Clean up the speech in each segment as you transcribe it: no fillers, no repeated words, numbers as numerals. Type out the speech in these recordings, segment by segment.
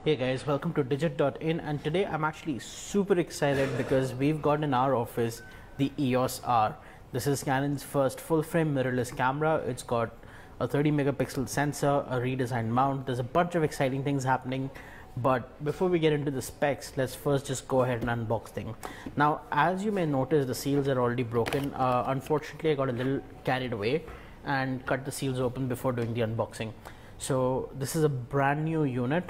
Hey guys, welcome to Digit.in, and today I'm actually super excited because we've got in our office the EOS R. This is Canon's first full-frame mirrorless camera. It's got a 30 megapixel sensor, a redesigned mount. There's a bunch of exciting things happening, but before we get into the specs, let's first just go ahead and unbox things. Now, as you may notice, the seals are already broken. Unfortunately, I got a little carried away and cut the seals open before doing the unboxing. So this is a brand new unit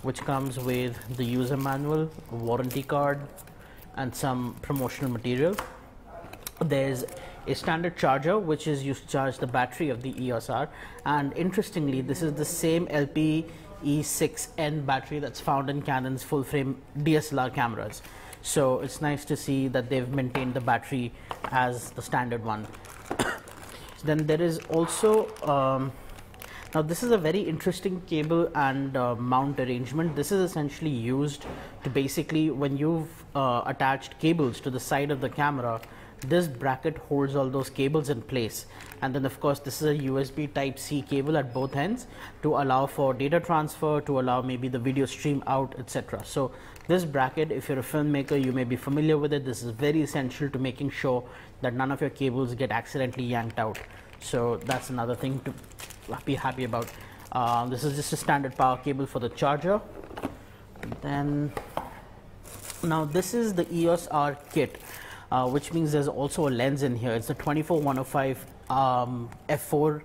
which comes with the user manual, warranty card, and some promotional material. There's a standard charger which is used to charge the battery of the EOS R, and interestingly this is the same LPE6N battery that's found in Canon's full frame DSLR cameras. So it's nice to see that they've maintained the battery as the standard one. Then there is also now this is a very interesting cable and mount arrangement. This is essentially used to basically, when you've attached cables to the side of the camera, this bracket holds all those cables in place. And then of course this is a USB Type-C cable at both ends to allow for data transfer, to allow maybe the video stream out, etc. So this bracket, if you're a filmmaker, you may be familiar with it. This is very essential to making sure that none of your cables get accidentally yanked out. So that's another thing to be happy about. This is just a standard power cable for the charger. And then now this is the EOS R kit, which means there's also a lens in here. It's the 24-105 f4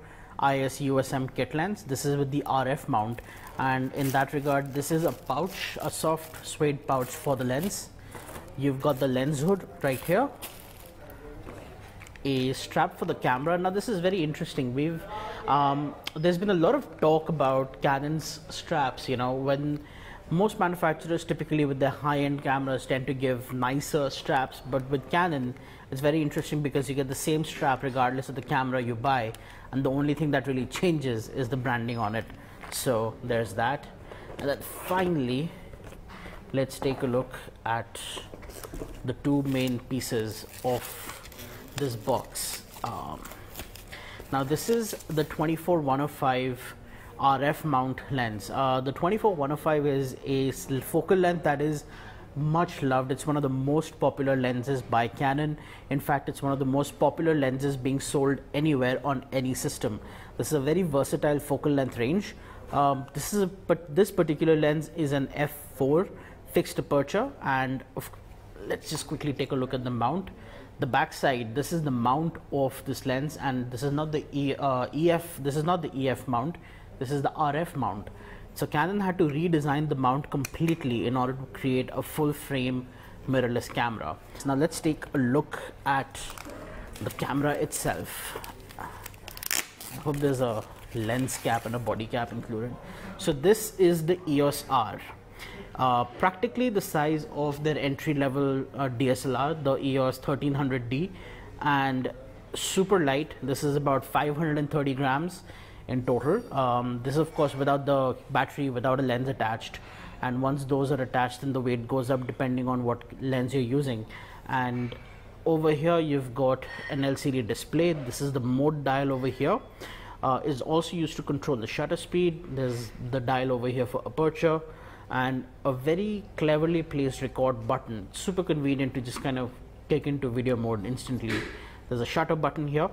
IS USM kit lens. This is with the RF mount, and in that regard this is a pouch, a soft suede pouch for the lens. You've got the lens hood right here, a strap for the camera. Now this is very interesting. There's been a lot of talk about Canon's straps. You know, when most manufacturers typically with their high-end cameras tend to give nicer straps, but with Canon it's very interesting because you get the same strap regardless of the camera you buy, and the only thing that really changes is the branding on it. So there's that. And then finally, let's take a look at the two main pieces of this box. Now this is the 24-105 RF mount lens. The 24-105 is a focal length that is much loved. It's one of the most popular lenses by Canon. In fact, it's one of the most popular lenses being sold anywhere on any system. This is a very versatile focal length range. This particular lens is an f4 fixed aperture, and let's just quickly take a look at the mount. The back side, this is the mount of this lens, and this is not the this is not the EF mount, this is the RF mount. So Canon had to redesign the mount completely in order to create a full frame mirrorless camera. So now let's take a look at the camera itself. I hope there's a lens cap and a body cap included. So this is the EOS R. Practically the size of their entry-level DSLR, the EOS 1300D, and super light. This is about 530 grams in total. This is of course without the battery, without a lens attached, and once those are attached then the weight goes up depending on what lens you're using. And over here you've got an LCD display. This is the mode dial over here. Is also used to control the shutter speed. There's the dial over here for aperture, and a very cleverly placed record button. Super convenient to just kind of take into video mode instantly. There's a shutter button here.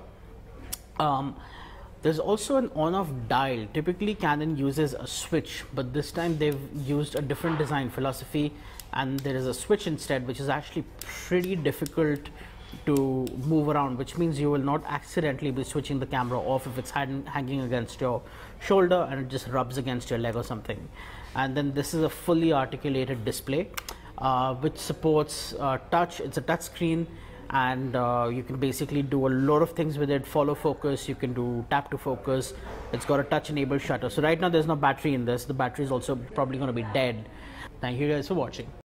There's also an on-off dial. Typically Canon uses a switch, but this time they've used a different design philosophy, and there is a switch instead, which is actually pretty difficult to move around, which means you will not accidentally be switching the camera off if it's hanging against your shoulder and it just rubs against your leg or something. And then this is a fully articulated display which supports touch. It's a touch screen, and you can basically do a lot of things with it. Follow focus, you can do tap to focus. It's got a touch enabled shutter. So right now there's no battery in this. The battery is also probably going to be dead. Thank you guys for watching.